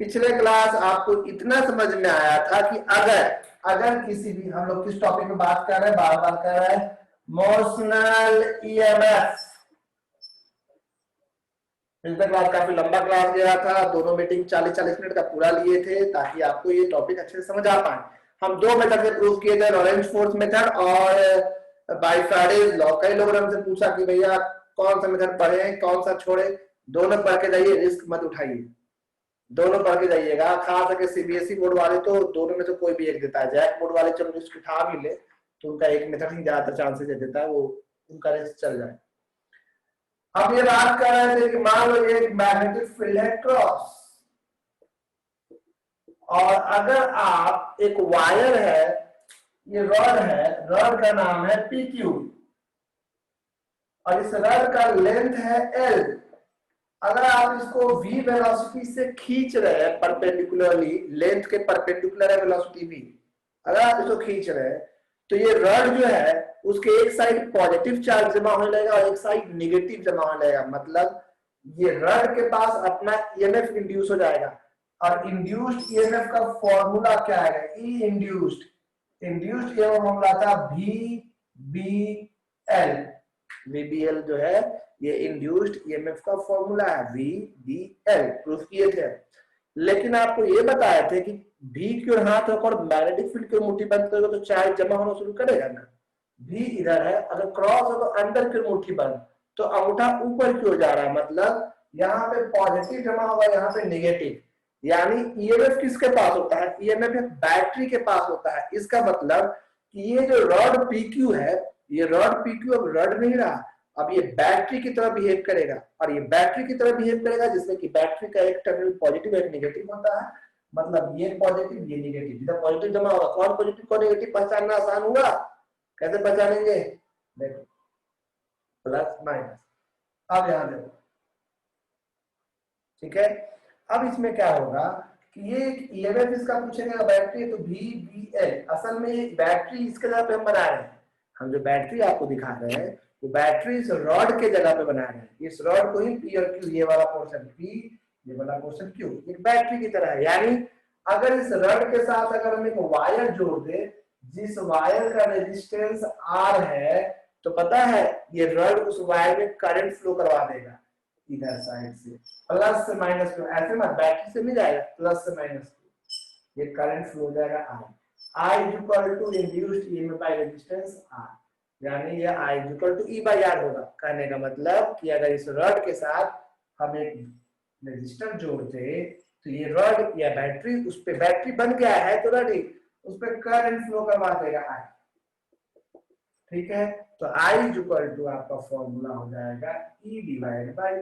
पिछले क्लास आपको इतना समझ में आया था कि अगर किसी भी, हम लोग किस टॉपिक में बात कर रहे हैं, बार बार कर रहे हैं, मोशनल ईएमएफ। पिछले क्लास काफी लंबा क्लास गया था, दोनों मीटिंग 40-40 मिनट का पूरा लिए थे ताकि आपको ये टॉपिक अच्छे से समझ आ पाए। हम दो मेथड से प्रूव किए थे, लॉरेंज फोर्स मेथड और बाय फ्राइडेज लॉ। कई लोगों ने हमसे पूछा कि भैया कौन सा मेथड पढ़े, कौन सा छोड़े। दोनों पढ़ के जाइए, रिस्क मत उठाइए, दोनों पढ़ के जाइएगा। खास करके सीबीएसई बोर्ड वाले तो दोनों में से कोई भी एक देता है। जैक बोर्ड वाले चलो रिस्क उठा भी ले तो उनका एक मेथड ही ज्यादातर चांसेस दे देता है, वो उनका रिस्क चल जाए। अब ये बात कर रहे थे कि मान लो एक मैग्नेटिक फील्ड है क्रॉस, और अगर आप एक वायर है, ये रॉड है, रॉड का नाम है PQ और इस रॉड का लेंथ है L। अगर आप इसको v वेलोसिटी से खींच रहे हैं परपेंडिकुलरली, लेंथ के परपेंडिकुलर है वेलोसिटी v, अगर आप इसको खींच रहे हैं तो ये रॉड जो है उसके एक साइड पॉजिटिव चार्ज जमा होने लगेगा और एक साइड नेगेटिव जमा होने लगेगा। मतलब ये रॉड के पास अपना ईएमएफ इंड्यूस हो जाएगा और इंड्यूस्ड ईएमएफ का फॉर्मूला क्या है? ई इंड्यूस्ड ईएमएफ फॉर्मूला था VBL। VBL जो है ये इंड्यूस्ड ईएमएफ का फॉर्मूला है, VBL प्रूफ किए थे। लेकिन आपको ये बताए थे कि भी की ओर हाथ रखो और मैग्नेटिक फील्ड की ओर मुट्ठी बंद करोगे तो चार्ज जमा होना शुरू करेगा ना। भी इधर है, अगर क्रॉस हो तो अंदर की मुट्ठी बंद, तो अंगूठा ऊपर की ओर जा रहा है, मतलब यहाँ पे पॉजिटिव जमा होगा, यहाँ पे नेगेटिव। यानी ईएमएफ किसके पास होता है? ईएमएफ एक बैटरी के पास होता है। इसका मतलब कि ये जो रॉड PQ है, ये रॉड PQ अब रॉड नहीं रहा, अब ये बैटरी की तरह बिहेव करेगा। और ये बैटरी की तरह बिहेव करेगा जिसमें कि बैटरी का एक टर्मिनल पॉजिटिव एक नेगेटिव होता है। मतलब ये पॉजिटिव ये नेगेटिव, जिधर पॉजिटिव जमा होगा, कौन पॉजिटिव कौन नेगेटिव पहचानना आसान हुआ। कैसे पहचानेंगे? देखो प्लस माइनस। अब यहां देखो, ठीक है। अब इसमें क्या होगा कि ये ईएमएफ इसका पूछेगा, बैटरी है तो VBL। असल में ये बैटरी इसके जगह पे हम बना रहे हैं। हम जो बैटरी आपको दिखा रहे हैं वो बैटरी इस रॉड के जगह पे बना रहे हैं। इस रॉड को ही P और Q, ये वाला पोर्शन P, ये वाला पोर्शन Q, एक बैटरी की तरह है। यानी अगर इस रॉड के साथ अगर हम एक वायर जोड़ दे, जिस वायर का रेजिस्टेंस R है, तो पता है ये रॉड उस वायर में करंट फ्लो करवा देगा इधर साइड से, प्लस से माइनस को। ऐसे मत, बैटरी से नहीं जाएगा, प्लस से माइनस को ये करंट फ्लो हो जाएगा I is equal to induced EMF by resistance R। यानी ये I is equal to E by R होगा। कहने का मतलब कि अगर इस रॉड के साथ हम एक रेजिस्टर जोड़ते तो ये रॉड या बैटरी, उस पे बैटरी बन गया है तो रेडी, उस पे करंट फ्लो करवा देगा I। ठीक है, तो I इज इक्वल टू आपका फॉर्मूला हो जाएगा E डिवाइड बाय R,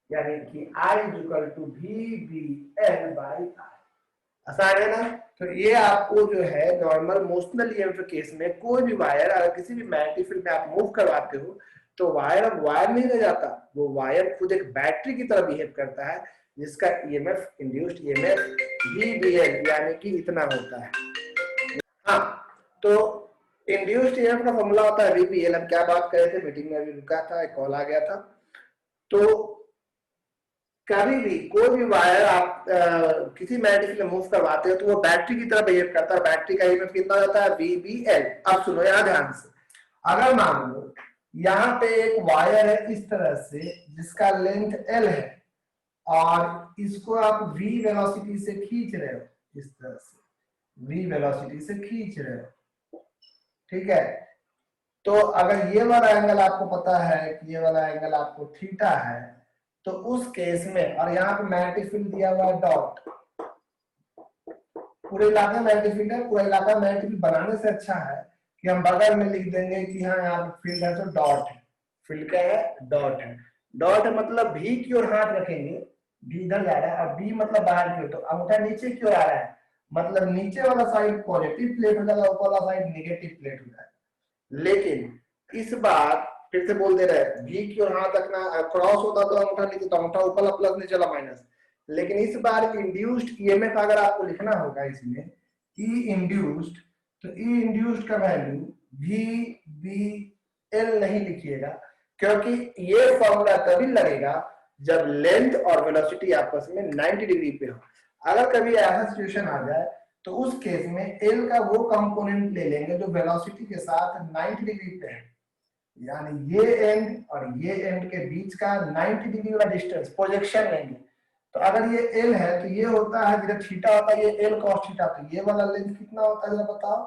यानी कि I is equal to VBL by R। आसान है ना। तो ये आपको जो है नॉर्मल मोशनल ईएमएफ केस में कोई भी वायर अगर किसी भी मैग्नेटिक फील्ड में आप मूव करवाते हो तो वायर अब वायर नहीं रह जाता, वो वायर खुद एक बैटरी की तरह बिहेव करता है, जिसका ईएमएफ इंड्यूस्ड ईएमएफ VBL यानी कि इतना होता है। हाँ, तो इंड्यूस्ड ईएमएफ का फॉर्मूला होता है VBL। हम क्या बात कर रहे थे, मीटिंग में अभी रुका था, एक कॉल आ गया था। तो कभी भी कोई भी वायर आप किसी मैग्नेटिक में मूव करवाते हो तो वो बैटरी की तरह बिहेव करता है। बैटरी का ईएमएफ कितना होता है? VBL। अब सुनो यहाँ ध्यान से, अगर मान लो यहाँ पे एक वायर है इस तरह से जिसका लेंथ L है और इसको आप V वेलोसिटी से खींच रहे हो, इस तरह से V वेलोसिटी से खींच रहे हो, ठीक है। तो अगर ये वाला एंगल आपको पता है कि ये वाला एंगल आपको थीटा है, तो उस केस में, और यहाँ पे मैग्नेटिक फील्ड दिया हुआ है डॉट, पूरे इलाके में मैग्नेटिक फील्ड है, पूरा इलाका मैग्नेटिक फील्ड बनाने से अच्छा है कि हम बगल में लिख देंगे कि हाँ यहाँ पे फील्ड है तो डॉट है। फील्ड क्या है? डॉट है। डॉट है मतलब भी की ओर हाथ रखेंगे, भी इधर जा रहा है, और बी मतलब बाहर की ओर, तो अंगूठा नीचे की ओर आ रहा है, मतलब नीचे वाला साइड पॉजिटिव प्लेट हो जाएगा, ऊपर वाला साइड नेगेटिव प्लेट हो जाएगा। लेकिन इस बार फिर से बोल दे रहे हैं, भी की ओर हाथ रखना, क्रॉस होता तो अंगूठा नीचे, तो अंगूठा ऊपर प्लस नीचे वाला माइनस। लेकिन इस बार इंड्यूस्ड ईएमएफ अगर आपको लिखना होगा इसमें ई इंड्यूस्ड, तो ई इंड्यूस्ड का वैल्यू VBL नहीं लिखिएगा, क्योंकि ये फॉर्मूला तभी लगेगा जब लेंथ और वेलोसिटी आपस में 90 डिग्री पे हो। अगर कभी ऐसा सिचुएशन आ जाए तो उस केस में एल का वो कंपोनेंट ले लेंगे जो वेलोसिटी के साथ 90 डिग्री पे है, यानी ये एंड और ये एंड के बीच का 90 डिग्री का डिस्टेंस प्रोजेक्शन लेंगे। तो अगर ये एल है तो ये होता है, जब थीटा होता है ये एल कॉस थीटा, तो ये वाला लेंथ कितना होता है जरा बताओ,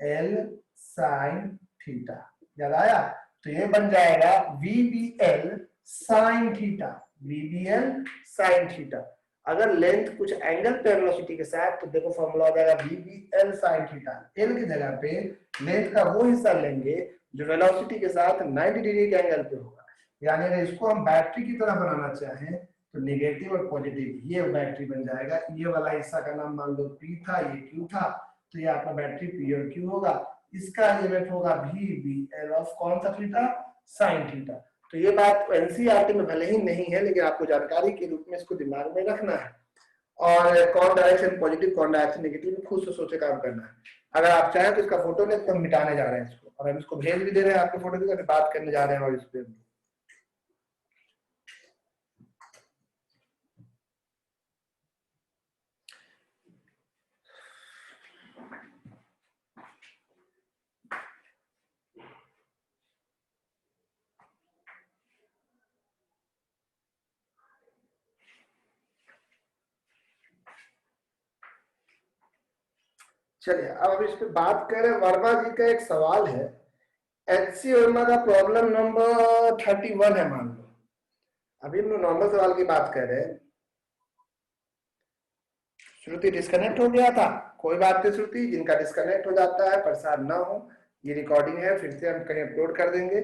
एल साइन थीटा। याद आया? तो ये बन जाएगा VBL sine theta, VBL sine theta. अगर लेंथ कुछ एंगल पे वेलोसिटी के साथ तो देखो फॉर्मूला हो जाएगा VBL साइन थीटा। एल की जगह पे लेंथ का वो हिस्सा लेंगे जो वेलोसिटी के साथ 90 डिग्री के एंगल पे होगा। यानी अगर इसको हम बैटरी की तरह बनाना चाहें तो नेगेटिव और पॉजिटिव ये बैटरी बन जाएगा। ये वाला हिस्सा का नाम मान लो P था, ये Q था, तो ये आपका बैटरी P और Q होगा। इसका यूनिट होगा VBL ऑफ कौन सा थीटा, साइन थीटा। तो ये बात एनसीईआरटी में भले ही नहीं है लेकिन आपको जानकारी के रूप में इसको दिमाग में रखना है, और कौन डायरेक्शन पॉजिटिव कौन डायरेक्शन नेगेटिव खुद से सोचे काम करना है। अगर आप चाहें तो इसका फोटो ले, तो हम मिटाने जा रहे हैं इसको, और हम इसको भेज भी दे रहे हैं आपके फोटो की, बात करने जा रहे हैं और इस पे। चलिए अब इस पे बात करें। वर्मा जी का एक सवाल है, HC वर्मा का प्रॉब्लम नंबर 31 है मान लो। अभी हम नॉर्मल सवाल की बात कर रहे हैं। श्रुति डिस्कनेक्ट हो गया था, कोई बात नहीं श्रुति, जिनका डिस्कनेक्ट हो जाता है परेशान ना हो, ये रिकॉर्डिंग है फिर से हम कहीं अपलोड कर देंगे।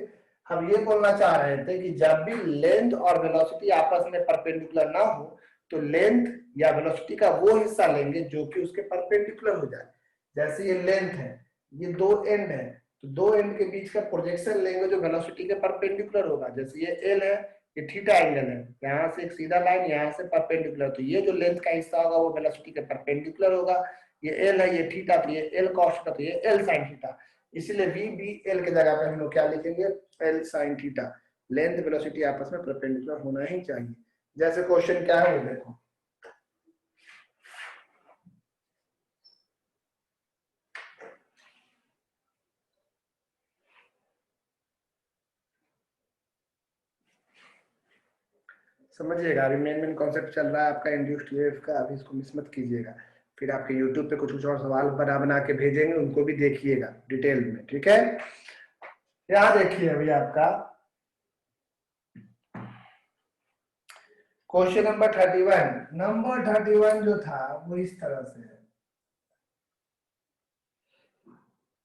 हम ये बोलना चाह रहे थे कि जब भी लेंथ और वेलोसिटी आपस में परपेंडिकुलर ना हो तो लेंथ या वेलोसिटी का वो हिस्सा लेंगे जो कि उसके परपेंडिकुलर हो जाए। जैसे ये लेंथ है, ये दो एंड है, तो दो एंड के बीच का प्रोजेक्शन लेंगे जो वेलोसिटी के परपेंडिकुलर होगा। जैसे ये एल है, ये थीटा एंगल है, यहाँ से एक सीधा लाइन यहाँ से परपेंडिकुलर, तो ये जो लेंथ का हिस्सा होगा वो वेलोसिटी के परपेंडिकुलर होगा। ये एल है, ये थीटा, तो ये एल कॉस थीटा, तो ये एल साइन थीटा। इसलिए वी बी एल के जगह पे हम लोग क्या लिखेंगे, L sine theta. Length velocity आपस में परपेंडिकुलर होना ही चाहिए। जैसे क्वेश्चन क्या है वो देखो, समझिएगा। अभी मेन कॉन्सेप्ट चल रहा है आपका इंड्यूस्ड ईएमएफ का, अभी इसको मिस मत कीजिएगा। फिर आपके यूट्यूब पे कुछ और सवाल बना के भेजेंगे, उनको भी देखिएगा डिटेल में, ठीक है। यहाँ देखिए अभी आपका क्वेश्चन नंबर 31। नंबर 31 जो था वो इस तरह से है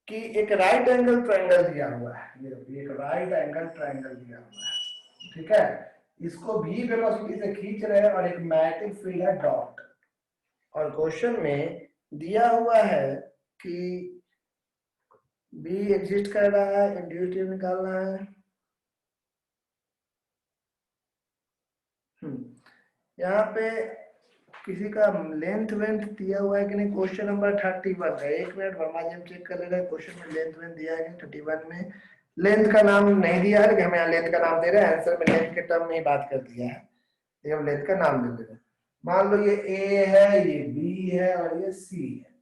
कि एक राइट एंगल ट्रायंगल दिया हुआ है, ये एक राइट एंगल ट्रायंगल दिया हुआ है, ठीक है। इसको भी वेलोसिटी से खींच रहे हैं और एक मैग्नेटिक फील्ड है डॉट, और क्वेश्चन में दिया हुआ है कि बी एग्जिस्ट कर रहा है, इंड्यूस्ड निकालना है। यहाँ पे किसी का लेंथ वेंथ दिया हुआ है कि नहीं, क्वेश्चन नंबर 31 है। एक मिनट वर्मा जी हम चेक कर ले रहे हैं क्वेश्चन में लेंथ वेंथ दिया है कि 31 में लेंथ का नाम नहीं दिया है, लेकिन हम यहाँ लेंथ का नाम दे रहे हैं। आंसर में लेंथ के टर्म में ही बात कर दिया है, ये हम लेंथ का नाम दे रहे हैं। मान लो ये ए है, ये बी है और ये सी है,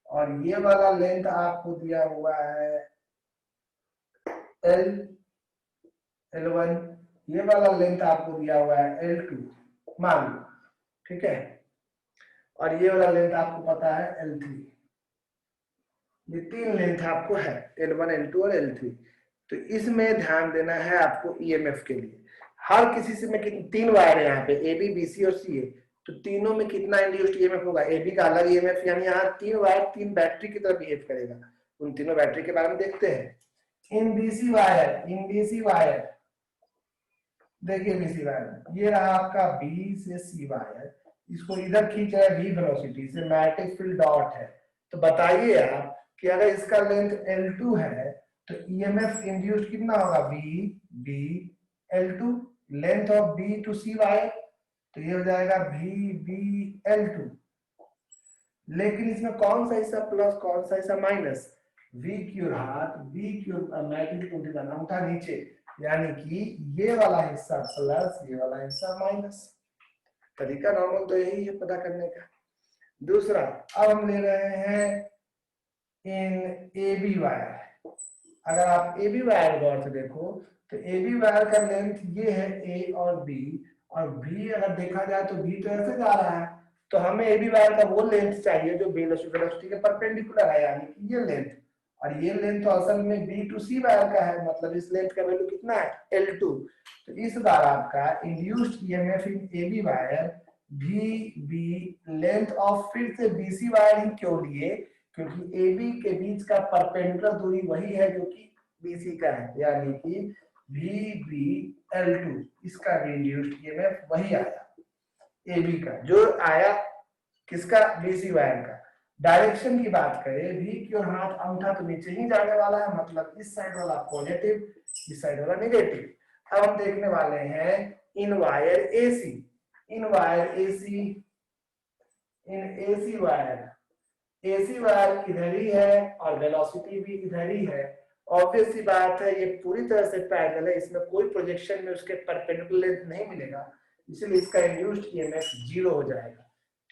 और ये वाला लेंथ आपको दिया हुआ है एल L1, ये वाला लेंथ आपको दिया हुआ है L2 मान लो, ठीक है, और ये वाला लेंथ आपको पता है L3। ये तीन लेंथ आपको है, L1 L2 और L3। तो इसमें ध्यान देना है आपको ईएमएफ के लिए। हर किसी से में तीन वायर है यहाँ पे, ए बी बी सी और सी ए, तो तीनों में कितना इंड्यूस्ड ईएमएफ होगा। ए बी का अलग ईएमएफ, यानी यहाँ तीन वायर तीन बैटरी की तरह बिहेव करेगा। उन तीनों बैटरी के बारे में देखते हैं। इन बीसी वायर देखिए, बीसी वायर ये रहा आपका बी से सी वायर, इसको इधर खींच रहा है वी वेलोसिटी से, मैग्नेटिक फील्ड डॉट है। तो बताइए आप कि अगर इसका लेंथ L2 है तो ईएमएफ इंड्यूस्ड कितना होगा, B B L2, length of B to C wire, तो ये हो जाएगा वी बी L2। लेकिन इसमें कौन सा हिस्सा प्लस कौन सा हिस्सा माइनस, वी क्यू हाथ बी क्यू मैग्नेटिक अंगूठा नीचे, यानी कि ये वाला हिस्सा प्लस, ये वाला हिस्सा माइनस। तरीका नॉर्मल तो यही है पता करने का। दूसरा, अब हम ले रहे हैं इन ए बी वायर। अगर आप ए बी वायर गौर से देखो तो ए बी वायर का लेंथ ये है ए और बी, और बी अगर देखा जाए तो बी तो ऐसे जा रहा है, तो हमें ए बी वायर का वो लेंथ चाहिए जो वेलोसिटी के परपेंडिकुलर है, यानी कि ये लेंथ। और ये लेंथ तो असल में बी टू सी वायर का है, मतलब इस लेंथ का वैल्यू कितना है, L2। तो इस बार आपका induced EMF in A B wire भी बी लेंथ ऑफ, फिर से बीसी वायर ही क्यों लिए, क्योंकि ए बी के बीच का परपेंडिकुलर दूरी वही है जो कि बीसी का है, यानी कि वी बी L2, इसका भी इंड्यूस्ड ईएमएफ वही आया ए बी का जो आया किसका, बीसी वायर का। डायरेक्शन की बात करें, भी की ओर हाथ अंगूठा तो नीचे ही जाने वाला है, मतलब इस साइड वाला पॉजिटिव, इस साइड वाला नेगेटिव। अब हम देखने वाले हैं inverter AC, inverter AC, इन एसी वायर, एसी वायर इधर ही है और वेलोसिटी भी इधर ही है। ऑब्वियस सी बात है ये पूरी तरह से पैरेलल है, इसमें कोई प्रोजेक्शन में उसके परपेंडिकुलर लेंथ नहीं मिलेगा, इसलिए इसका इंड्यूस्ड ईएमएफ 0 हो जाएगा।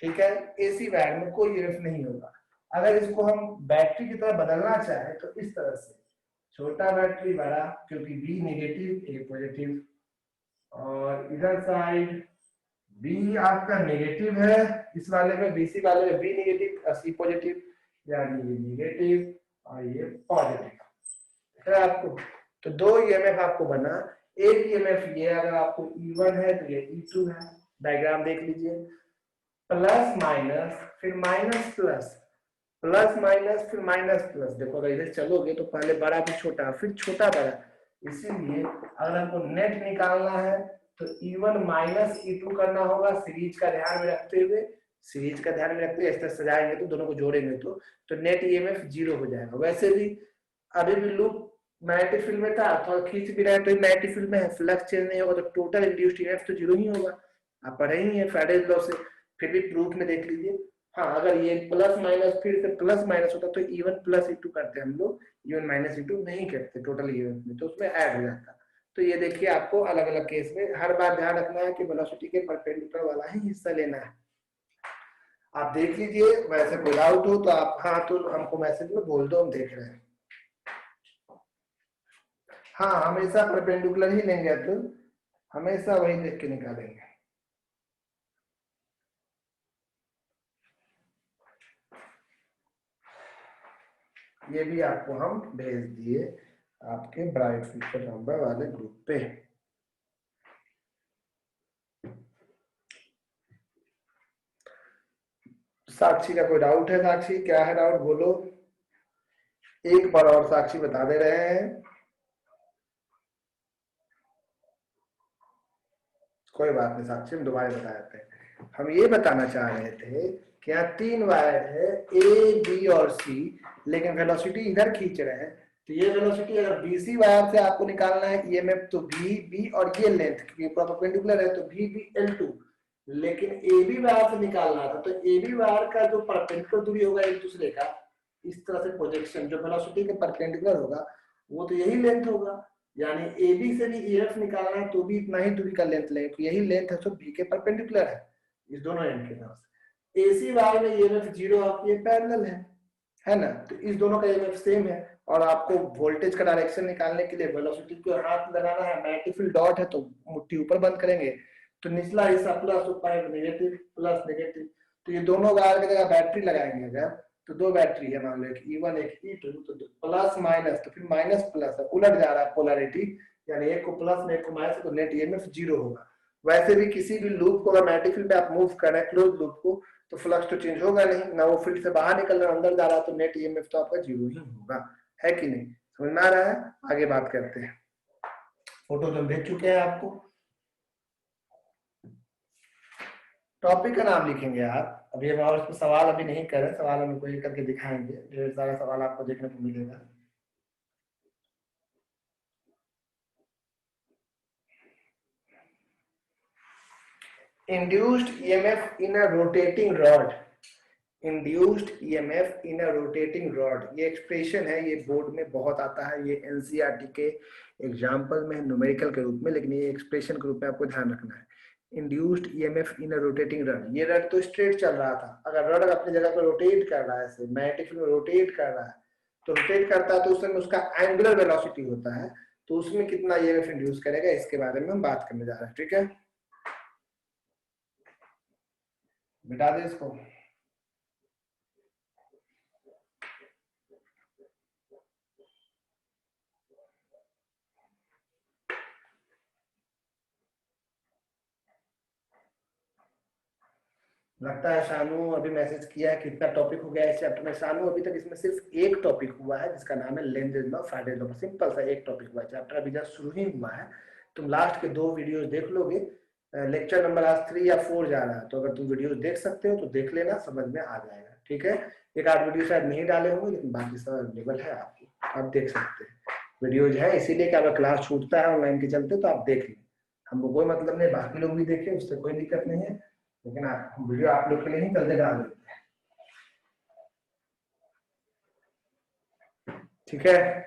ठीक है, एसी वायर में कोई ईएमएफ नहीं होगा। अगर इसको हम बैटरी की तरह बदलना चाहें तो इस तरह से, छोटा बैटरी बड़ा, क्योंकि बी नेगेटिव ए पॉजिटिव, और इधर साइड बी आपका नेगेटिव है, इस वाले में बीसी वाले में बी नेगेटिव और सी पॉजिटिव, यानी ये नेगेटिव और ये पॉजिटिव है आपको। तो दो ईएमएफ आपको बना, एक ईएमएफ ये अगर आपको E1 है तो ये E2 है, डायग्राम देख लीजिए, प्लस माइनस फिर माइनस प्लस, प्लस माइनस फिर माइनस प्लस। देखो अगर इधर चलोगे तो पहले बड़ा फिर छोटा फिर छोटा बड़ा, इसीलिए अगर हमको नेट निकालना है तो E1 माइनस E2 करना होगा, सीरीज का ध्यान में रखते हुए, सीरीज का ध्यान में रखते हुए इस तरह सजाएंगे तो दोनों को जोड़ेंगे तो नेट ईएमएफ 0 हो जाएगा। वैसे भी अभी भी लूप मैग्नेटिक फील्ड में था, थोड़ा खींच भी रहे तो मैग्नेटिक फील्ड में है, फ्लक्स चेंज नहीं होगा तो टोटल इंड्यूस्ड ईएमएफ तो 0 ही होगा। आप पढ़े ही है फैराडेज लॉ से, फिर भी प्रूफ में देख लीजिए। हाँ, अगर ये प्लस माइनस फिर से प्लस माइनस होता तो E1 प्लस E2 करते हम लोग, E1 माइनस E2 नहीं करते टोटल ईएमएफ में, तो उसमें ऐड हो जाता। तो ये देखिए आपको अलग अलग केस में हर बार ध्यान रखना है कि वेलोसिटी के परपेंडिकुलर वाला ही हिस्सा लेना है। आप देख लीजिए, वैसे कोई डाउट हो तो आप हाँ तो हमको मैसेज में बोल दो, हम देख रहे हैं। हाँ, हमेशा परपेंडिकुलर ही लेंगे, तो हमेशा वही देख के निकालेंगे। ये भी आपको हम भेज दिए आपके ब्राइट फ्यूचर नंबर वाले ग्रुप पे। साक्षी का कोई डाउट है? साक्षी क्या है डाउट, बोलो एक बार और, साक्षी बता दे रहे हैं। कोई बात नहीं साक्षी, हम दोबारा बता देते हैं। हम ये बताना चाह रहे थे कि यहाँ 3 वायर है ए बी और सी, लेकिन वेलोसिटी इधर खींच रहे हैं, तो ये वेलोसिटी अगर बीसी वायर से आपको निकालना है ईएमएफ तो बी बी और ये लेंथ क्योंकि परपेंडिकुलर है तो बी बी L2, लेकिन ए बी वायर से निकालना था तो ए बी वायर का जो परपेंडिकुलर दूरी होगा एक दूसरे का, इस तरह से प्रोजेक्शन जो वेलोसिटी के परपेंडिकुलर होगा वो तो यही लेंथ होगा, यानी ए बी से भी ईएफ निकालना है तो भी इतना ही दूरी का लेंथ लेंगे, तो यही लेंथ है, तो बी के परपेंडिकुलर है इस दोनों एंड के तरफ से। एसी वायर में ईएमएफ 0 आपकी ये पैरेलल है ना, तो इस दोनों का ईएमएफ सेम है। और आपको वोल्टेज का डायरेक्शन निकालने के लिए वेलोसिटी को हाथ लगाना है, मैग्नेटिक फील्ड डॉट है तो मुट्ठी ऊपर बंद करेंगे, तो निचला हिस्सा प्लस ऊपर नेगेटिव प्लस नेगेटिव, तो ये दोनों वायर की जगह बैटरी लगाएंगे अगर, तो दो बैटरी है मान लो, एक E1 एक E2, तो प्लस माइनस तो फिर माइनस प्लस है, उलट जा रहा है पोलैरिटी, यानी एक को प्लस में एक को माइनस, तो नेट ईएमएफ 0 होगा। वैसे भी किसी भी लूप को अगर मैग्नेटिक फील्ड में आप मूव कर रहे हैं क्लोज लूप को, तो फ्लक्स तो चेंज होगा नहीं ना, वो फील्ड से बाहर निकल रहा है अंदर जा रहा है, तो नेट ईएमएफ तो आपका 0 ही होगा, है कि नहीं? समझ में आ रहा है? आगे बात करते हैं। फोटो तो भेज चुके हैं आपको। टॉपिक का नाम लिखेंगे आप, अभी हम और इसमें सवाल अभी नहीं कर रहे, सवाल हम कोई करके दिखाएंगे, ढेर सारा सवाल आपको देखने को मिलेगा। Induced EMF in a rotating rod induced EMF in a rotating rod, ये एक्सप्रेशन है, ये बोर्ड में बहुत आता है, ये एनसीईआरटी के एग्जाम्पल में न्यूमेरिकल के रूप में, लेकिन ये एक्सप्रेशन के रूप में आपको ध्यान रखना है। Induced EMF in a rotating rod, ये रड तो स्ट्रेट चल रहा था, अगर रड अपनी जगह पर रोटेट कर रहा है, ऐसे मैग्नेटिक फील्ड में रोटेट कर रहा है, तो रोटेट करता है तो उसमें उसका एंगुलर वेलोसिटी होता है, तो उसमें कितना ईएमएफ इंड्यूस करेगा, इसके बारे में हम बात करने जा रहे हैं। ठीक है, मिटा दे इसको। लगता है शानू अभी मैसेज किया है, कितना टॉपिक हो गया इस चैप्टर में। शानू अभी तक इसमें सिर्फ एक टॉपिक हुआ है जिसका नाम है lenses law, Faraday's law, simple सा एक टॉपिक हुआ है, चैप्टर अभी जस्ट शुरू ही हुआ है। तुम लास्ट के 2 वीडियोस देख लोगे, लेक्चर नंबर आज 3 या 4 जा रहा है, तो अगर तुम वीडियोस देख सकते हो तो देख लेना, समझ में आ जाएगा। ठीक है, एक आध वीडियो शायद नहीं डाले होंगे, लेकिन बाकी सब अवेलेबल है आपको, आप देख सकते हैं। वीडियोज है, इसीलिए कि अगर क्लास छूटता है ऑनलाइन के चलते तो आप देख लें, हमको कोई मतलब नहीं, बाकी लोग भी देखें, उससे कोई दिक्कत नहीं है, लेकिन वीडियो आप लोग के लिए ही जल्दी डाल देते हैं। ठीक है,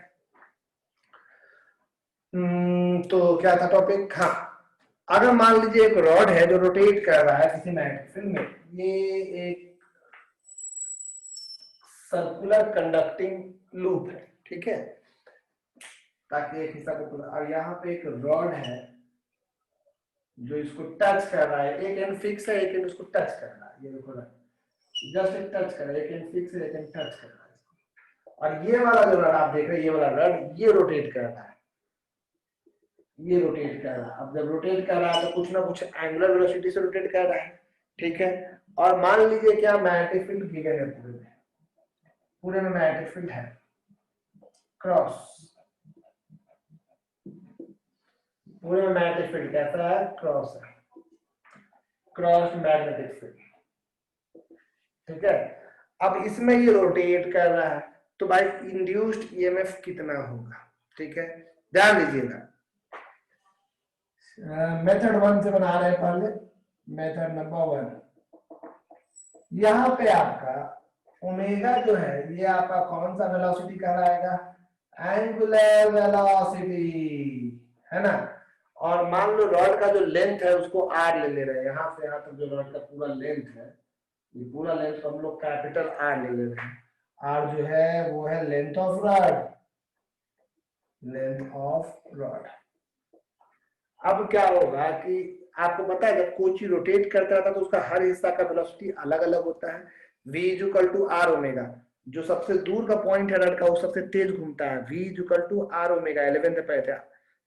तो क्या था टॉपिक? हाँ, अगर मान लीजिए एक रॉड है जो रोटेट कर रहा है किसी मैग्नेटिक फील्ड में, ये एक सर्कुलर कंडक्टिंग लूप है, ठीक है, ताकि एक हिस्सा को, और यहाँ पे एक रॉड है जो इसको टच कर रहा है, एक एंड फिक्स है, एक एंड उसको टच कर रहा है, ये देखो जस्ट एक टच कर रहा है, एक एंड फिक्स है, एक एंड टच कर रहा है इसको। और ये वाला जो रॉड आप देख रहे हैं, ये वाला रॉड ये रोटेट कर रहा है, ये रोटेट कर रहा है। अब जब रोटेट कर रहा है तो कुछ ना कुछ एंगुलर वेलोसिटी से रोटेट कर रहा है, ठीक है। और मान लीजिए क्या मैग्नेटिक फील्ड गिवन है, पूरे में मैग्नेटिक फील्ड है, क्रॉस, पूरे में मैग्नेटिक फील्ड कैसा है, क्रॉस है, क्रॉस मैग्नेटिक फील्ड, ठीक है। अब इसमें ये रोटेट कर रहा है, तो भाई इंड्यूस्ड ईएमएफ कितना होगा, ठीक है, ध्यान दीजिएगा। मेथड 1 से बना रहे हैं पहले, मेथड नंबर 1, यहाँ पे आपका ओमेगा जो है, ये आपका कौन सा वेलोसिटी कहलाएगा, एंगुलर वेलोसिटी, है ना। और मान लो रॉड का जो लेंथ है उसको आर ले रहे हैं, यहाँ से यहाँ तक जो रॉड का पूरा लेंथ है, ये पूरा लेंथ हम लोग कैपिटल आर ले रहे हैं। आर जो है वो है length of rod, length of rod. अब क्या होगा कि आपको पता है जब कोई चीज रोटेट करता रहता है तो उसका हर हिस्सा का वेलोसिटी अलग अलग होता है। v equal to R omega, जो सबसे दूर का पॉइंट है रड का वो सबसे तेज घूमता है, v equal to R omega, 11th पे था।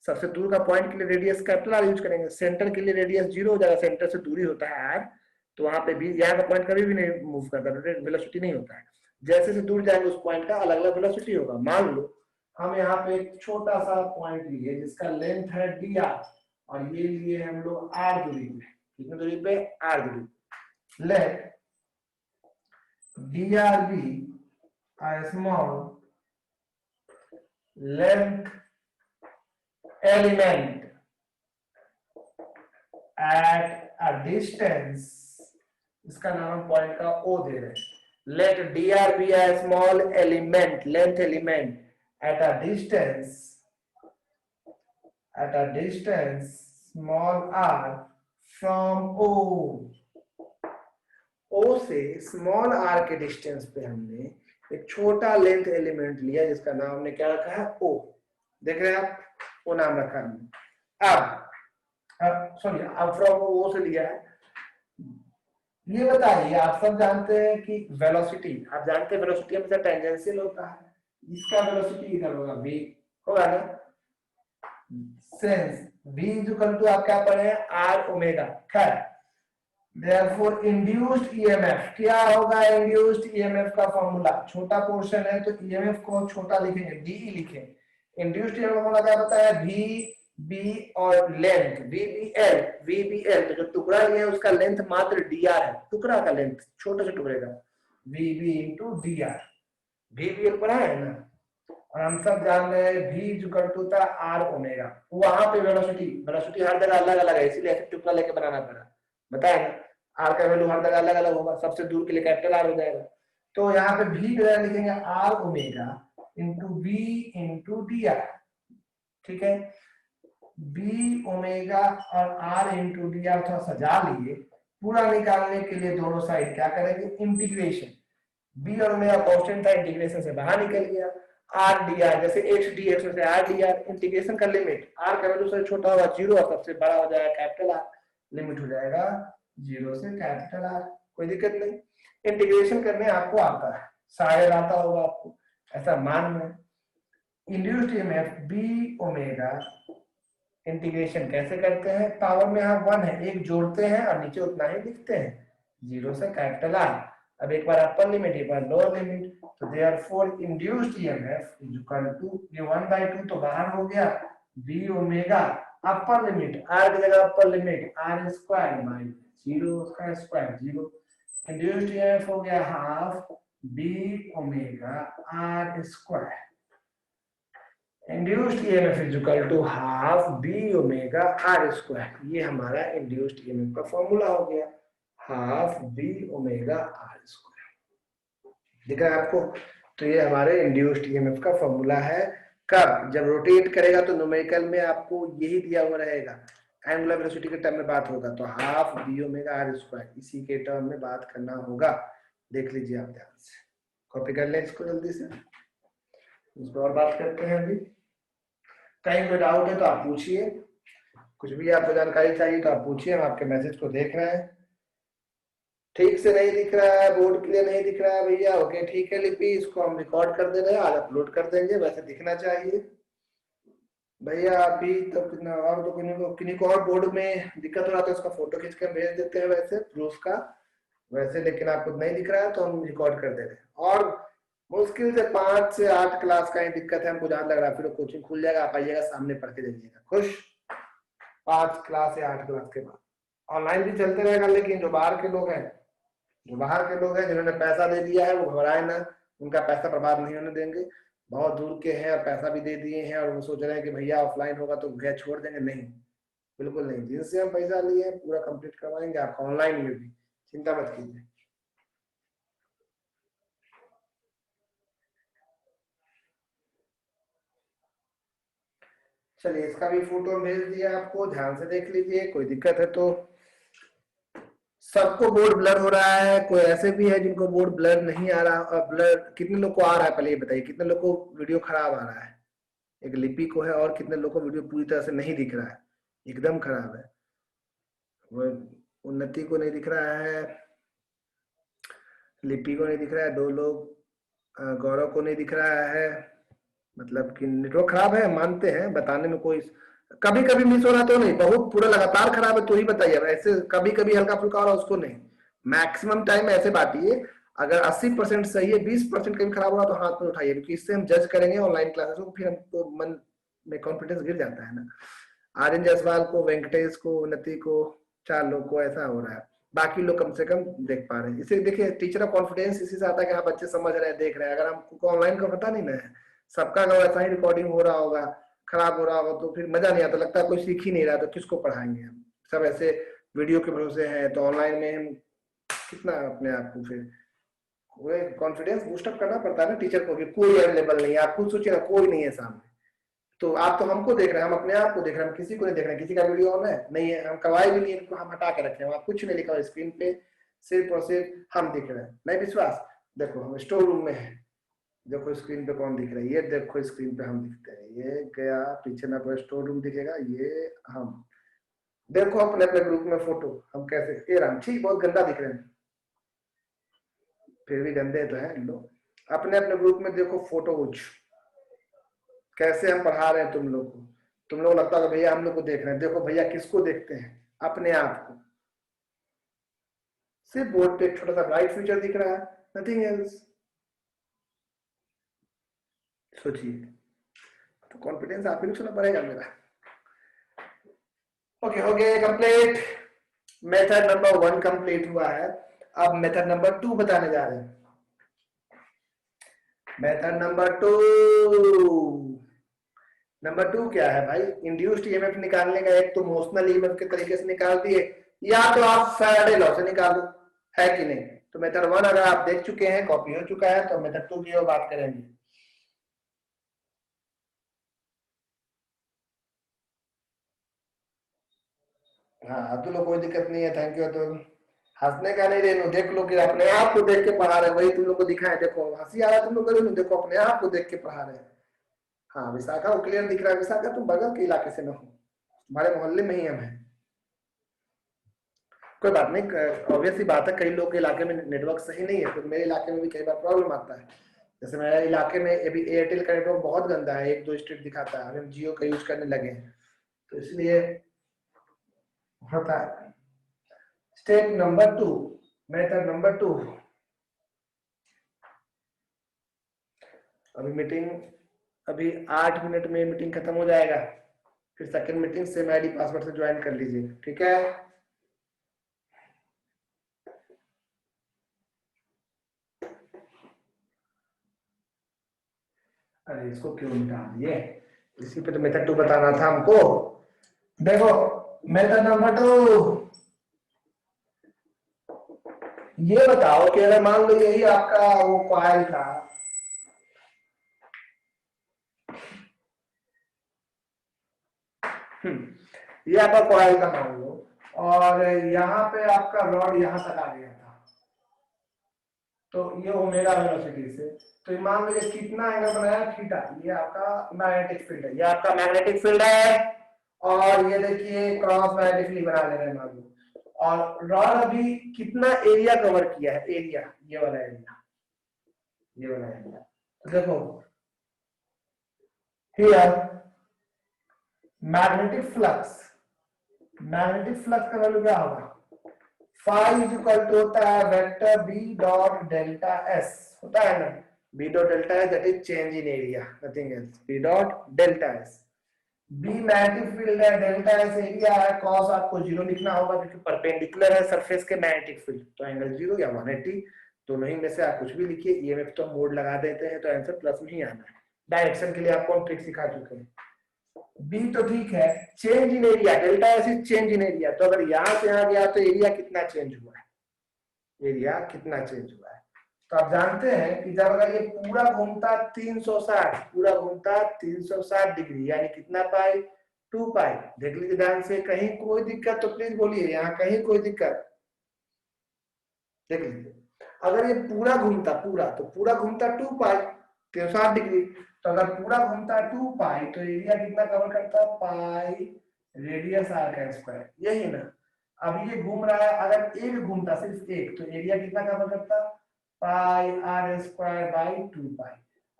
सबसे दूर का पॉइंट के लिए रेडियस कैपिटल आर यूज करेंगे, सेंटर के लिए रेडियस 0 हो जाएगा, सेंटर से दूरी होता है आर, तो वहां पे भी यहाँ का पॉइंट कभी भी नहीं मूव करता, वेलोसिटी नहीं होता है। जैसे से दूर जाएंगे उस पॉइंट का अलग अलग वेलोसिटी होगा। मान लो हम यहाँ पे एक छोटा सा पॉइंट लिए जिसका लेंथ है डी आर, और ये लिए हम लोग आर दूरी पे, कितनी दूरी पे, आर दूरी। Let D R be a small length element at a distance, इसका नाम हम पॉइंट का ओ दे रहे हैं। Let D R be a small element, length element at a distance small r from O, O से स्मॉल r के distance पे हमने एक छोटा लेंथ एलिमेंट लिया जिसका नाम हमने क्या रखा है, O, देख रहे हैं आप, O नाम रखा हमने। अब सॉरी, अब फ्रॉम O से लिया है। ये बताइए, आप सब जानते हैं कि वेलोसिटी, आप जानते हैं वेलोसिटी हमेशा टेंजेंशियल होता है, इसका वेलोसिटी इधर होगा, v होगा ना, सिंस v इक्वल टू आप क्या पढ़े हैं, r ओमेगा, खैर therefore induced EMF क्या होगा, induced EMF का फॉर्मूला, छोटा पोर्शन है तो EMF को छोटा लिखेंगे, DE लिखें। induced EMF फॉर्मूला क्या बताया, VB और लेंथ VBL, तो जो टुकड़ा लिया है उसका लेंथ मात्र DR है, टुकड़ा का लेंथ, छोटे से टुकड़े का, VB into DR, VBL पढ़ा है ना। और हम सब जान रहे हैं V इक्वल टू था R ओमेगा, वहां पे वेलोसिटी हर जगह अलग अलग है, इसीलिए ऐसे टुकड़ा लेके बनाना पड़ा, बताया ना। आर का वैल्यू हर जगह अलग अलग होगा, सबसे दूर के लिए कैपिटल आर हो जाएगा। तो यहाँ पे भी की जगह लिखेंगे R omega into B into D R, ठीक है। बी ओमेगा और आर इंटू डी आर थोड़ा सजा लिए, पूरा निकालने के लिए दोनों साइड क्या करेंगे, इंटीग्रेशन। बी और ओमेगा कांस्टेंट था, इंटीग्रेशन से बाहर निकल गया। आर डी आर जैसे एक्स डी एक्स में से आर डी आर, इंटीग्रेशन का लिमिट आर का वैल्यू सबसे छोटा होगा 0 और सबसे बड़ा हो जाएगा कैपिटल आर, लिमिट हो जाएगा 0 से कैपिटल आर, कोई दिक्कत नहीं। इंटीग्रेशन करने आपको आता है, शायद आता होगा आपको, ऐसा मान में। Induced EMF B omega integration कैसे करते हैं, पावर में यहाँ 1 है, एक जोड़ते हैं और नीचे उतना ही लिखते हैं, 0 से कैपिटल आर। अब एक बार अपर लिमिट एक बार लोअर लिमिट, तो therefore induced EMF is equal to ये 1/2 तो बाहर हो गया, B omega upper limit R की जगह upper limit R square by 0 का स्क्वायर 0, इंड्यूस्ड ईएमएफ हो गया half B omega R square, induced EMF is equal to half B omega R square. ये हमारा इंड्यूस्ड ईएमएफ का फॉर्मूला हो गया, half B omega R square, दिख रहा है आपको। तो ये हमारे इंड्यूस्ड ईएमएफ का फॉर्मूला है। कब, जब रोटेट करेगा तो न्यूमेरिकल में आपको यही दिया हुआ रहेगा, एंगुलर वेलोसिटी के टर्म में बात होगा तो half B omega R square, इसी के टर्म में बात करना होगा। देख लीजिए आप ध्यान से, कॉपी कर लें इसको जल्दी से, इस पर और बात करते हैं। अभी कहीं कोई डाउट है तो आप पूछिए, कुछ भी आपको जानकारी चाहिए तो आप पूछिए, हम आपके मैसेज को देख रहे हैं। ठीक से नहीं दिख रहा है, बोर्ड क्लियर नहीं दिख रहा है भैया, ओके ठीक है लिपि, इसको हम रिकॉर्ड कर दे रहे हैं, आज अपलोड कर देंगे, वैसे दिखना चाहिए भैया। अभी तो कितना और तो किन्हीं को और बोर्ड में दिक्कत हो रहा तो उसका फोटो खींच कर भेज देते हैं वैसे प्रूफ का, वैसे लेकिन आपको नहीं दिख रहा है तो हम रिकॉर्ड कर दे रहे हैं। और मुश्किल से 5 से 8 क्लास का ही दिक्कत है, हमको जहां लग रहा है, फिर कोचिंग खुल जाएगा, आप आइएगा सामने पढ़ के जाइएगा, खुश। 5 क्लास या 8 क्लास के बाद ऑनलाइन भी चलते रहेगा, लेकिन जो बाहर के लोग हैं जिन्होंने पैसा दे दिया है वो घबराए ना, उनका पैसा बर्बाद नहीं होने देंगे। बहुत दूर के हैं और पैसा भी दे दिए हैं और वो सोच रहे हैं कि भैया ऑफलाइन होगा तो घर छोड़ देंगे, नहीं बिल्कुल नहीं, जिनसे हम पैसा लिए हैं पूरा कंप्लीट करवाएंगे आपका ऑनलाइन में भी, चिंता मत कीजिए। चलिए इसका भी फोटो भेज दिया आपको, ध्यान से देख लीजिए, कोई दिक्कत है तो। सबको बोर्ड ब्लर हो रहा है, कोई ऐसे भी है जिनको बोर्ड ब्लर नहीं आ रहा, ब्लर कितने लोग को आ रहा है पहले ये बताइए, कितने लोग को वीडियो खराब आ रहा है, एक लिपि को है, और कितने लोग को वीडियो पूरी तरह से नहीं दिख रहा है, एकदम खराब है, वो उन्नति को नहीं दिख रहा है, लिपि को नहीं दिख रहा है, 2 लोग गौरव को नहीं दिख रहा है, मतलब कि नेटवर्क खराब है, मानते हैं, बताने में कोई कभी कभी मिस हो रहा तो नहीं, बहुत पूरा लगातार खराब है तो ही बताइए, ऐसे कभी कभी हल्का फुल्का हो रहा उसको नहीं, मैक्सिमम टाइम ऐसे बांटिए। अगर 80% सही है, 20% कभी खराब हो रहा तो हाथ में उठाइए, क्योंकि इससे हम जज करेंगे ऑनलाइन क्लासेस को, फिर हमको मन में कॉन्फिडेंस गिर जाता है ना। आर्यन जायसवाल को, वेंकटेश को, उन्नति को, 4 लोग को ऐसा हो रहा है, बाकी लोग कम से कम देख पा रहे हैं। इसे देखिए, टीचर का कॉन्फिडेंस इसी से आता है कि हाँ बच्चे समझ रहे हैं, देख रहे हैं। अगर हमको ऑनलाइन का पता नहीं ना है, सबका अगर ऐसा ही रिकॉर्डिंग हो रहा होगा, खराब हो रहा होगा, तो फिर मजा नहीं आता, लगता है कोई सीख ही नहीं रहा तो किसको पढ़ाएंगे हम, सब ऐसे वीडियो के भरोसे हैं, तो ऑनलाइन में हम कितना अपने आप को फिर कॉन्फिडेंस बूस्टअप करना पड़ता है ना टीचर को, कि कोई अवेलेबल नहीं है, आप खुद सोचिए ना, कोई नहीं है सामने, तो आप तो हमको देख रहे हैं, हम अपने आप को देख रहे हैं, हम किसी को नहीं देख रहे हैं, किसी का वीडियो ऑन है नहीं है, हम करवाए भी नहीं, इनको हम हटा के रखे हैं, वहां कुछ नहीं लिखा हुआ स्क्रीन पे, सिर्फ और सिर्फ हम दिख रहे हैं। नहीं विश्वास, देखो हम स्टोर रूम में है, देखो स्क्रीन पे कौन दिख रहा है, ये देखो स्क्रीन पे हम दिखते हैं, ये गया पीछे में पूरा स्टोर रूम दिखेगा, ये हम देखो अपने अपने ग्रुप में फोटो, हम कैसे, ये राम ठीक बहुत गंदा दिख रहे हैं, फिर भी गंदे तो है लोग, अपने अपने ग्रुप में देखो फोटो कैसे हम पढ़ा रहे हैं तुम लोग को, तुम लोग लगता है भैया हम लोग को देख रहे हैं, देखो भैया किसको देखते हैं, अपने आप को, सिर्फ बोर्ड पे एक छोटा सा ब्राइट फ्यूचर दिख रहा है, नथिंग एल्स। सोचिए, तो कॉन्फिडेंस आप ही सुनना पड़ेगा मेरा। ओके हो गया कंप्लीट, मेथड नंबर 1 कंप्लीट हुआ है, अब मेथड नंबर 2 बताने जा रहे हैं। मेथड नंबर 2 क्या है भाई, इंड्यूस्ड ईएमएफ निकालने का, एक तो मोशनल ईएमएफ के तरीके से निकाल दिए, या तो आप फैराडे लॉ से निकालो, है कि नहीं। तो मेथड 1 अगर आप देख चुके हैं, कॉपी हो चुका है, तो मेथड 2 की और बात करेंगे। हाँ तो लो कोई दिक्कत नहीं है, थैंक यू। तो हंसने का नहीं रेनू, देख लो कि अपने आप को देख के पढ़ा रहे, वही तुम लोग को दिखाए, देखो हंसी आ रहा है तुम लोग को रेनू, देखो अपने आप को देख के पढ़ा रहे हैं। हाँ विशाखा वो क्लियर दिख रहा है, विशाखा तुम बगल के इलाके से न हो, तुम्हारे मोहल्ले में ही हम हैं। कोई बात नहीं, ऑब्वियस सी बात है, कई लोग के इलाके में नेटवर्क सही नहीं है, तो मेरे इलाके में भी कई बार प्रॉब्लम आता है। जैसे मेरे इलाके में अभी एयरटेल का नेटवर्क बहुत गंदा है, 1-2 स्ट्रीट दिखाता है, हम जियो का यूज करने लगे हैं, तो इसलिए होता है। Step number 2, method number 2। अभी मीटिंग, अभी 8 मिनट में मीटिंग खत्म हो जाएगा, फिर second meeting same ID password से ज्वाइन कर लीजिए, ठीक है। अरे इसको क्यों मिटा दिए, इसी पे तो मेथड 2 बताना था हमको। देखो मेथड नंबर 2, ये बताओ कि अगर मान लो यही आपका वो कॉइल था, ये आपका कॉइल का मान लो, और यहाँ पे आपका रॉड यहाँ तक आ गया था, तो ये ओमेगा वेलोसिटी से, तो मान लीजिए कितना एंगल बनाया, थीटा। ये आपका मैग्नेटिक फील्ड है, ये आपका मैग्नेटिक फील्ड है, और ये देखिए क्रॉस मैग्नेटिकली बना ले रहे हैं मान लो, और रॉड अभी कितना एरिया कवर किया है, एरिया, ये वाला एरिया, ये वाला एरिया। तो देखो हियर मैग्नेटिक फ्लक्स का वैल्यू क्या होगा, फाई इज इक्वल टू होता है vector B dot delta S, होता है ना, B dot delta S that is change in area, nothing else, B dot delta S. B magnetic field है, delta S area है, cos आपको 0 लिखना होगा क्योंकि परपेंडिकुलर है सरफेस के मैग्नेटिक फील्ड, तो एंगल 0 या 180 दोनों ही में से आप कुछ भी लिखिए। ईएमएफ तो मोड लगा देते हैं, तो आंसर प्लस में ही आना है। डायरेक्शन के लिए आपको हम ट्रिक सिखा चुके हैं। बी तो ठीक है, change in area, delta S is change in area, तो अगर यहां से आ गया तो एरिया कितना चेंज हुआ है, एरिया कितना चेंज हुआ है। तो आप जानते हैं कि जब अगर ये पूरा घूमता 360, पूरा घूमता 360 डिग्री, यानी कितना पाई, 2 पाई। देख लीजिए ध्यान से, कहीं कोई दिक्कत तो प्लीज बोलिए, यहाँ कहीं कोई दिक्कत, देख लीजिए। अगर ये पूरा घूमता, पूरा तो पूरा घूमता 2 पाई 360 डिग्री, तो अगर पूरा घूमता 2 पाई तो एरिया कितना कवर करता, पाई रेडियस आर का स्क्वायर, यही ना। अब ये घूम रहा है, अगर एक घूमता सिर्फ एक, तो एरिया कितना कवर करता, पाई आर स्क्वायर बाई 2 पाई।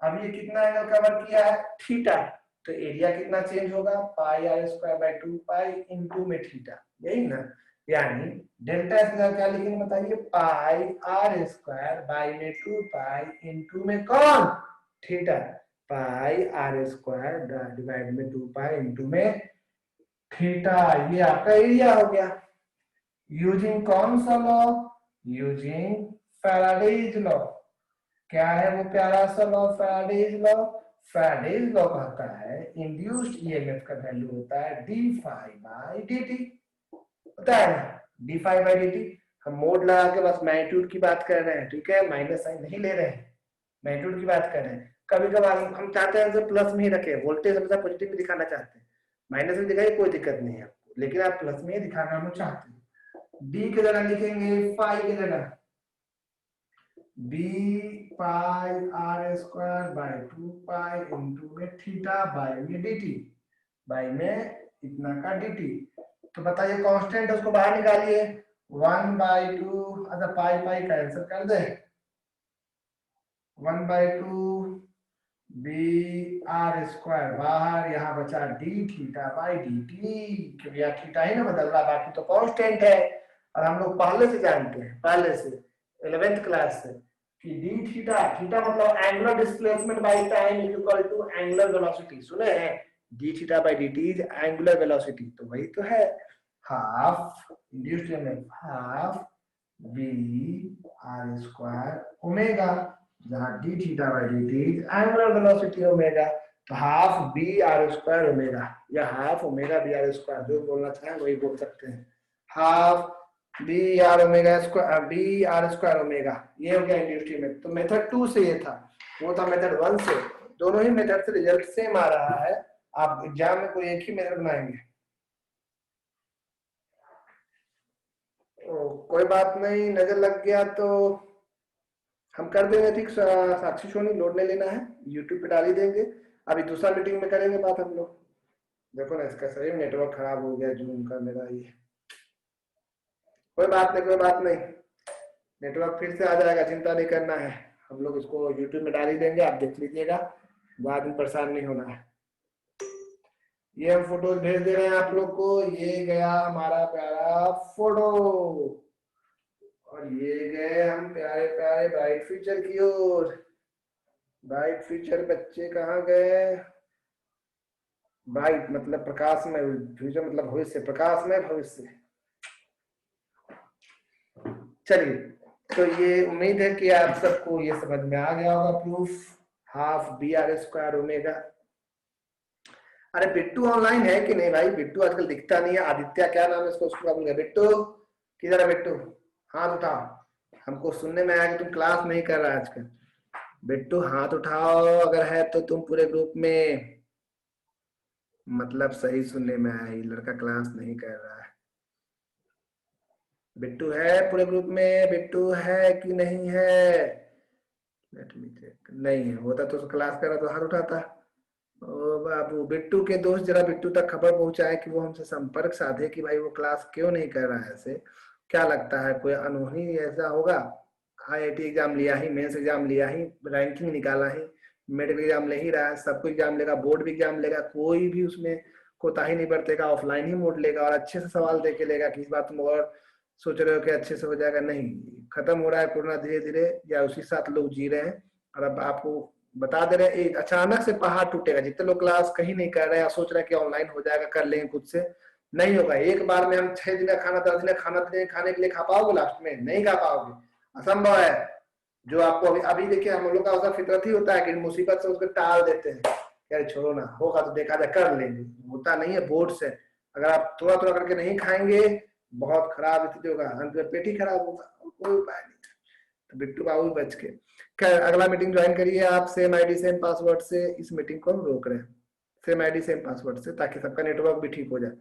अब ये कितना एंगल कवर किया है, थीटा, तो एरिया कितना चेंज होगा, pi are square by 2 pi into में थीटा, यही ना। यानी डेल्टा एस का क्या लिखेंगे बताइए, पाई आर स्क्वायर बाई में 2 पाई इनटू में कौन, theta, pi are square divide में 2 पाई इनटू में थीटा। ये आपका एरिया हो गया। यूजिंग कौन सा लॉ, यूजिंग फैराडेज लॉ। क्या है वो प्यारा सा law, Faraday's law. Faraday's law कहता है इंड्यूस्ड ईएमएफ का वैल्यू होता है D phi by D T, होता है ना, D phi by D T. हम मोड लगा के बस मैग्नीट्यूड की बात कर रहे हैं, ठीक है, माइनस साइन नहीं ले रहे हैं, मैग्नीट्यूड की बात कर रहे हैं। कभी कभार हम चाहते हैं प्लस में ही रखे, वोल्टेज हमेशा पॉजिटिव में दिखाना चाहते हैं, माइनस में दिखाइए कोई दिक्कत नहीं है आपको, लेकिन आप प्लस में ही दिखाना हम चाहते हैं। डी की जगह लिखेंगे फाई की जगह B pi are square by 2 pi into में थीटा बाय में dt, बाय में इतना का dt। तो बताइए कांस्टेंट उसको बाहर निकालिए, 1/2, अच्छा पाई पाई कैंसिल कर दे, 1/2 बी आर स्क्वायर बाहर, यहाँ बचा D theta by D T, क्योंकि यहाँ थीटा ही ना बदल रहा, बाकी तो कांस्टेंट है। और हम लोग पहले से जानते हैं, पहले से 11th क्लास से, कि डी थीटा, थीटा मतलब angular displacement by time is equal to angular velocity, सुने हैं, d theta by D t is angular velocity, तो वही तो है, half induced EMF half B are square omega, जहां d theta by D t angular velocity omega, तो half B are square omega, या half omega B are square, जो बोलना चाहे वही बोल सकते हैं, half B are omega square, B are square omega, ये हो गया इंड्यूस्ड ईएमएफ। तो मेथड 2 से ये था, वो था मेथड 1 से। दोनों ही मेथड से रिजल्ट सेम आ रहा है। आप एग्जाम में कोई एक ही मेथड बनाएंगे। कोई बात नहीं, नजर लग गया तो हम कर देंगे ठीक। साक्षी सोनी लोड नहीं लेना है, यूट्यूब पे डाल ही देंगे। अभी दूसरा मीटिंग में करेंगे बात हम लोग। देखो ना, इसका सही नेटवर्क खराब हो गया जूम का मेरा। ये कोई बात नहीं, कोई बात नहीं, नेटवर्क फिर से आ जाएगा, चिंता नहीं करना है। हम लोग इसको यूट्यूब में डाल ही देंगे, आप देख लीजिएगा, बाद में परेशान नहीं होना है। ये हम फोटोज भेज दे रहे हैं आप लोग को। ये गया हमारा प्यारा फोटो, और ये गए हम प्यारे प्यारे ब्राइट फ्यूचर की ओर। ब्राइट फ्यूचर बच्चे कहाँ गए? ब्राइट मतलब प्रकाश में, फ्यूचर मतलब भविष्य, प्रकाश में भविष्य। चलिए, तो ये उम्मीद है कि आप सबको ये समझ में आ गया होगा proof. Half B are square omega. अरे बिट्टू ऑनलाइन है कि नहीं भाई? बिट्टू आजकल दिखता नहीं है। आदित्य क्या नाम है इसको, उसको बोलूंगा। बिट्टू किधर है? बिट्टू हाथ उठाओ, हमको सुनने में आया कि तुम क्लास नहीं कर रहा आजकल। बिट्टू हाथ उठाओ अगर है तो तुम पूरे ग्रुप में। मतलब सही सुनने में आया, ये लड़का क्लास नहीं कर रहा है। बिट्टू है पूरे ग्रुप में? बिट्टू है कि नहीं है? Let me check. नहीं है, होता तो क्लास कर रहा तो हाथ उठाता। ओ बाबू, बिट्टू के दोस्त जरा बिट्टू तक खबर पहुंचाए कि वो हमसे संपर्क साधे कि भाई वो क्लास क्यों नहीं कर रहा है। ऐसे क्या लगता है, कोई अनहोनी ऐसा होगा? आईआईटी एग्जाम लिया ही, मेंस एग्जाम लिया ही, रैंकिंग निकाला ही, मेडिकल एग्जाम ले ही रहा है, सबको एग्जाम लेगा, बोर्ड भी एग्जाम लेगा, कोई भी उसमें कोताही नहीं बरतेगा, ऑफलाइन ही मोड लेगा और अच्छे से सवाल दे के लेगा। कि इस बात तुम और सोच रहे हो कि अच्छे से हो जाएगा? नहीं, खत्म हो रहा है कोरोना धीरे धीरे, या उसी साथ लोग जी रहे हैं। और अब आपको बता दे रहे हैं, एक अचानक से पहाड़ टूटेगा। जितने लोग क्लास कहीं नहीं कर रहे हैं, सोच रहे हैं कि ऑनलाइन हो जाएगा, कर लेंगे खुद से, नहीं होगा। एक बार में हम 6 दिन का खाना, 10 दिन का खाना खाने के लिए खा पाओगे? लास्ट में नहीं खा पाओगे, असंभव है। जो आपको अभी अभी देखिए, हम लोग का ऐसा फितरत ही होता है कि मुसीबत से उसको टाल देते हैं, यार छोड़ो ना, होगा तो देखा जाए, कर लेंगे। होता नहीं है बोर्ड से। अगर आप थोड़ा थोड़ा करके नहीं खाएंगे, बहुत खराब स्थिति होगा, अंत में पेट ही खराब होगा, कोई उपाय नहीं। तो बिट्टू बाबू बच के। खैर, अगला मीटिंग ज्वाइन करिए आप, सेम आईडी सेम पासवर्ड से। इस मीटिंग को हम रोक रहे हैं, सेम आईडी सेम पासवर्ड से, ताकि सबका नेटवर्क भी ठीक हो जाए।